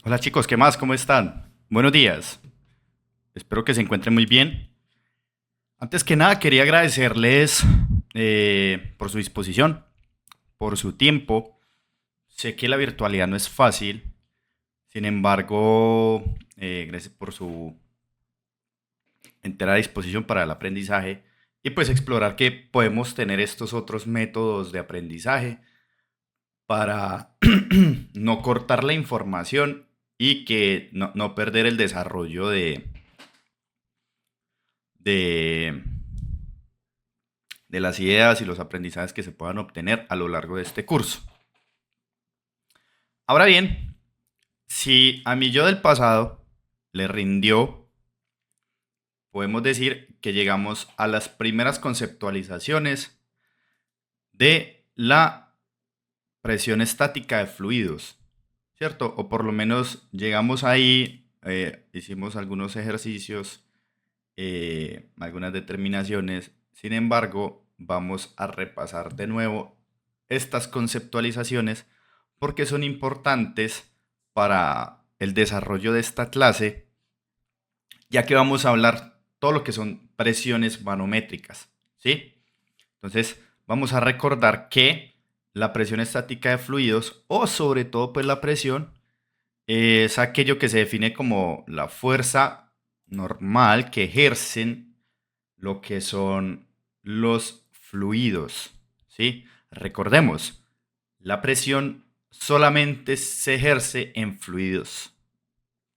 Hola chicos, ¿qué más? ¿Cómo están? Buenos días. Espero que se encuentren muy bien. Antes que nada, quería agradecerles por su disposición, por su tiempo. Sé que la virtualidad no es fácil, sin embargo, gracias por su entera disposición para el aprendizaje y pues explorar que podemos tener estos otros métodos de aprendizaje para no cortar la información y que no perder el desarrollo de, de las ideas y los aprendizajes que se puedan obtener a lo largo de este curso. Ahora bien, si a mi yo del pasado le rindió, podemos decir que llegamos a las primeras conceptualizaciones de la presión estática de fluidos, ¿cierto? O por lo menos llegamos ahí, hicimos algunos ejercicios, algunas determinaciones. Sin embargo, vamos a repasar de nuevo estas conceptualizaciones porque son importantes para el desarrollo de esta clase, ya que vamos a hablar todo lo que son presiones manométricas, ¿sí? Entonces, vamos a recordar que la presión estática de fluidos, o sobre todo pues la presión, es aquello que se define como la fuerza normal que ejercen lo que son los fluidos, ¿sí? Recordemos, la presión solamente se ejerce en fluidos,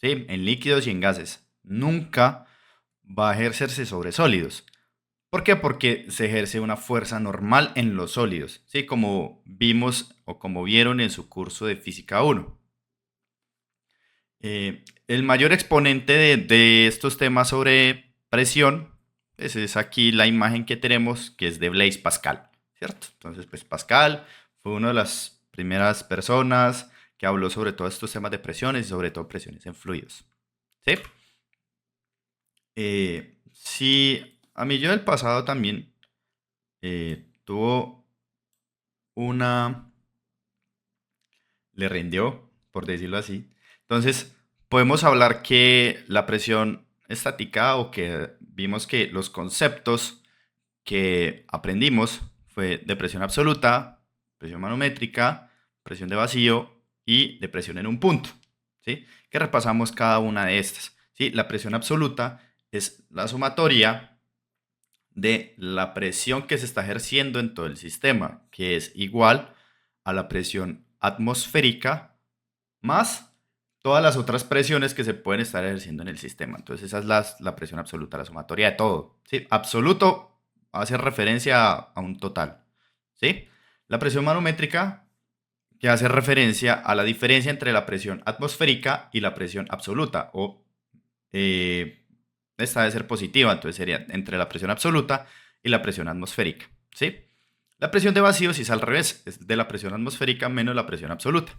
¿sí? En líquidos y en gases. Nunca va a ejercerse sobre sólidos. ¿Por qué? Porque se ejerce una fuerza normal en los sólidos, ¿sí? Como vimos o como vieron en su curso de Física 1. El mayor exponente de estos temas sobre presión, pues es aquí la imagen que tenemos, que es de Blaise Pascal, ¿cierto? Entonces, pues Pascal fue una de las primeras personas que habló sobre todos estos temas de presiones y sobre todo presiones en fluidos, ¿sí? Si a mí yo del pasado también tuvo una, le rindió, por decirlo así. Entonces, podemos hablar que la presión estática o que vimos que los conceptos que aprendimos fue de presión absoluta, presión manométrica, presión de vacío y de presión en un punto, ¿sí? Que repasamos cada una de estas, ¿sí? La presión absoluta es la sumatoria de la presión que se está ejerciendo en todo el sistema, que es igual a la presión atmosférica más todas las otras presiones que se pueden estar ejerciendo en el sistema. Entonces esa es la presión absoluta, la sumatoria de todo, ¿sí? Absoluto hace referencia a un total, ¿sí? La presión manométrica que hace referencia a la diferencia entre la presión atmosférica y la presión absoluta, o eh, esta debe ser positiva, entonces sería entre la presión absoluta y la presión atmosférica, ¿sí? La presión de vacío, si es al revés, es de la presión atmosférica menos la presión absoluta.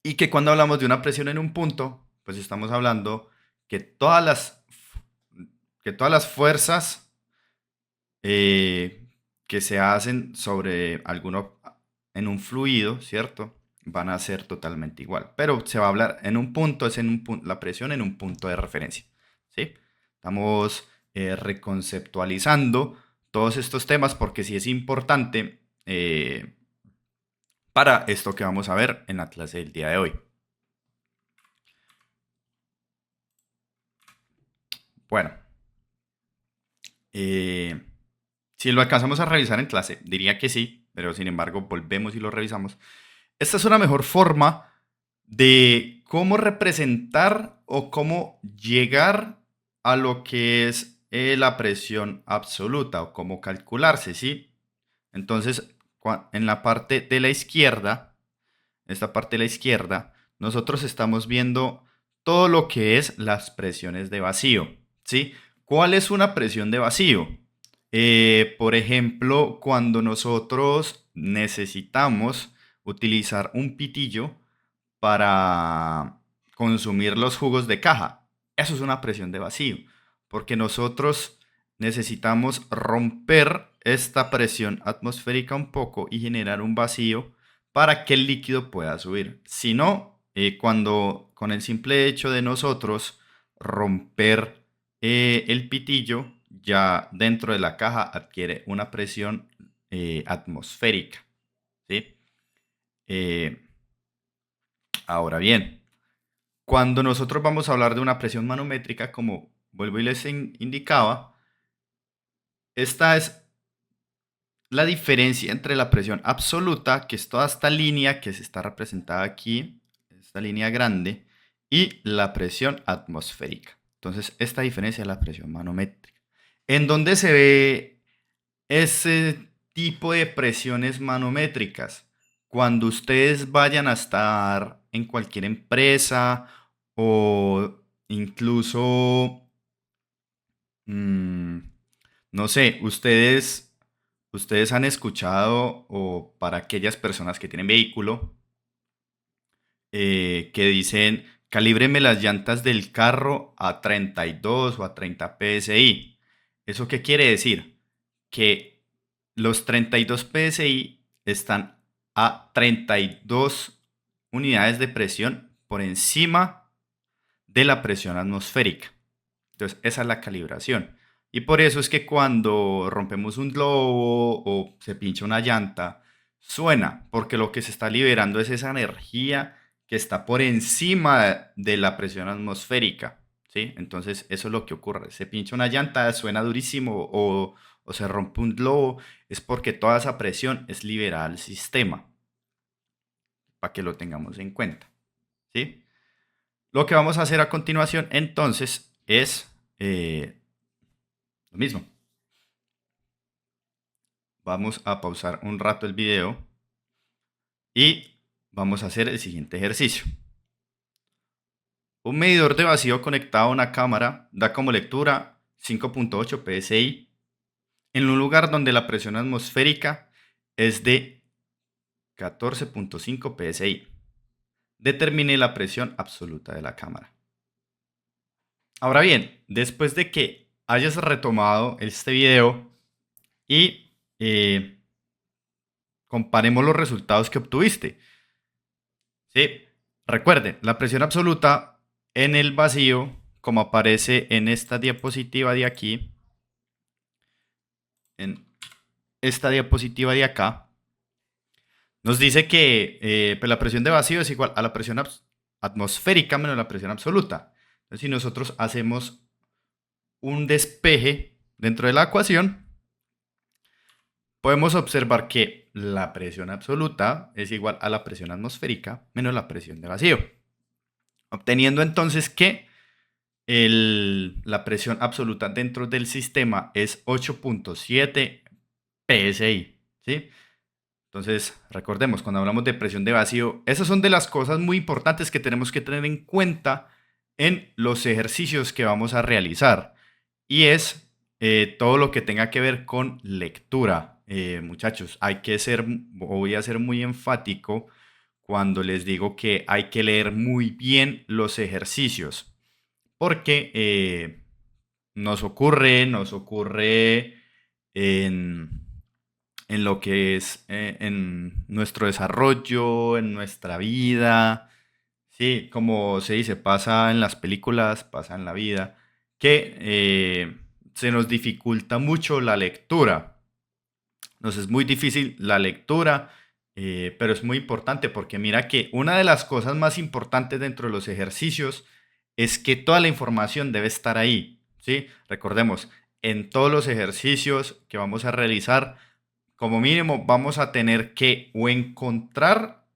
Y que cuando hablamos de una presión en un punto, pues estamos hablando que que todas las fuerzas que se hacen sobre alguno en un fluido, ¿cierto? Van a ser totalmente igual. Pero se va a hablar en un punto, es en la presión en un punto de referencia, ¿sí? Estamos reconceptualizando todos estos temas porque sí es importante para esto que vamos a ver en la clase del día de hoy. Bueno, eh, si lo alcanzamos a revisar en clase, diría que sí, pero sin embargo volvemos y lo revisamos. Esta es una mejor forma de cómo representar o cómo llegar a lo que es la presión absoluta o cómo calcularse, ¿sí? Entonces, en la parte de la izquierda, esta parte de la izquierda, nosotros estamos viendo todo lo que es las presiones de vacío, ¿sí? ¿Cuál es una presión de vacío? Por ejemplo, cuando nosotros necesitamos utilizar un pitillo para consumir los jugos de caja. Eso es una presión de vacío, porque nosotros necesitamos romper esta presión atmosférica un poco y generar un vacío para que el líquido pueda subir. Si no, cuando con el simple hecho de nosotros romper el pitillo, ya dentro de la caja adquiere una presión atmosférica, ¿sí? Eh, Ahora bien, cuando nosotros vamos a hablar de una presión manométrica, como vuelvo y les indicaba, esta es la diferencia entre la presión absoluta, que es toda esta línea que se está representada aquí, esta línea grande, y la presión atmosférica. Entonces, esta diferencia es la presión manométrica. ¿En dónde se ve ese tipo de presiones manométricas? Cuando ustedes vayan a estar en cualquier empresa o incluso, mm, no sé, ustedes han escuchado, o para aquellas personas que tienen vehículo, que dicen, calíbreme las llantas del carro a 32 o a 30 PSI. ¿Eso qué quiere decir? Que los 32 PSI están a 32 unidades de presión por encima de la presión atmosférica. Entonces, esa es la calibración. Y por eso es que cuando rompemos un globo o se pincha una llanta, suena, porque lo que se está liberando es esa energía que está por encima de la presión atmosférica, ¿sí? Entonces, eso es lo que ocurre. Se pincha una llanta, suena durísimo, o se rompe un globo, es porque toda esa presión es liberada al sistema, para que lo tengamos en cuenta, ¿sí? Lo que vamos a hacer a continuación, entonces, es lo mismo. Vamos a pausar un rato el video y vamos a hacer el siguiente ejercicio. Un medidor de vacío conectado a una cámara da como lectura 5.8 psi en un lugar donde la presión atmosférica es de 14.5 psi. Determine la presión absoluta de la cámara. Ahora bien, después de que hayas retomado este video y comparemos los resultados que obtuviste. Sí, recuerden, la presión absoluta en el vacío, como aparece en esta diapositiva de aquí, en esta diapositiva de acá, nos dice que pues la presión de vacío es igual a la presión atmosférica menos la presión absoluta. Entonces, si nosotros hacemos un despeje dentro de la ecuación, podemos observar que la presión absoluta es igual a la presión atmosférica menos la presión de vacío. Obteniendo entonces que la presión absoluta dentro del sistema es 8.7 PSI, ¿sí? Entonces, recordemos, cuando hablamos de presión de vacío, esas son de las cosas muy importantes que tenemos que tener en cuenta en los ejercicios que vamos a realizar. Y es todo lo que tenga que ver con lectura. Muchachos, voy a ser muy enfático cuando les digo que hay que leer muy bien los ejercicios. Porque nos ocurre en, en lo que es en nuestro desarrollo, en nuestra vida. Sí, como se dice, pasa en las películas, pasa en la vida, que se nos dificulta mucho la lectura. Nos es muy difícil la lectura, pero es muy importante porque mira que una de las cosas más importantes dentro de los ejercicios es que toda la información debe estar ahí, ¿sí? Recordemos, en todos los ejercicios que vamos a realizar, como mínimo vamos a tener que o encontrar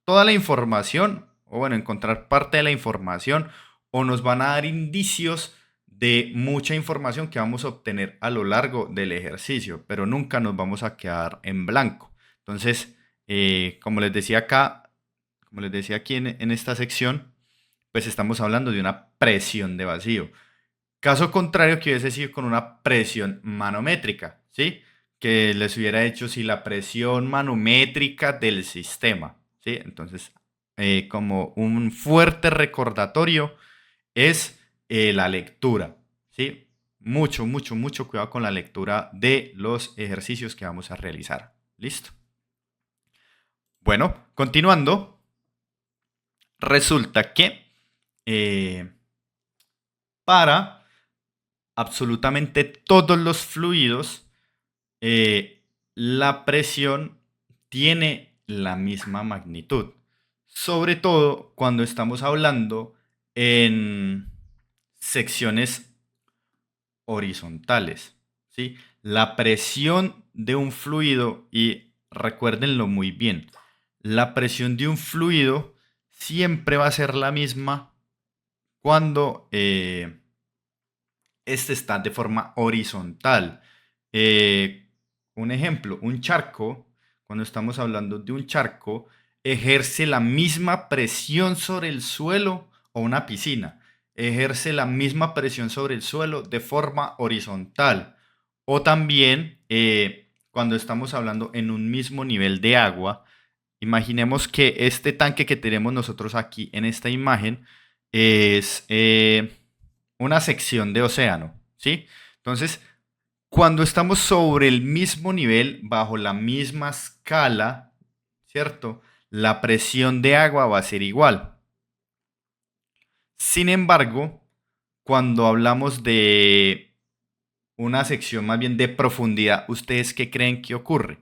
toda la información, o bueno, encontrar parte de la información, o nos van a dar indicios de mucha información que vamos a obtener a lo largo del ejercicio, pero nunca nos vamos a quedar en blanco. Entonces, como les decía acá, como les decía aquí en esta sección, pues estamos hablando de una presión de vacío. Caso contrario, que hubiese sido con una presión manométrica, ¿sí? Que les hubiera hecho si la presión manométrica del sistema, ¿sí? Entonces, como un fuerte recordatorio es la lectura, ¿sí? Mucho, mucho, mucho cuidado con la lectura de los ejercicios que vamos a realizar. ¿Listo? Bueno, continuando, Resulta que para absolutamente todos los fluidos, la presión tiene la misma magnitud. Sobre todo cuando estamos hablando en secciones horizontales, ¿sí? La presión de un fluido, y recuérdenlo muy bien, la presión de un fluido siempre va a ser la misma cuando este está de forma horizontal. Un ejemplo, un charco, cuando estamos hablando de un charco, ejerce la misma presión sobre el suelo, o una piscina, ejerce la misma presión sobre el suelo de forma horizontal. O también cuando estamos hablando en un mismo nivel de agua, imaginemos que este tanque que tenemos nosotros aquí en esta imagen es una sección de océano, ¿sí? Entonces, cuando estamos sobre el mismo nivel, bajo la misma escala, ¿cierto? La presión de agua va a ser igual. Sin embargo, cuando hablamos de una sección más bien de profundidad, ¿ustedes qué creen que ocurre?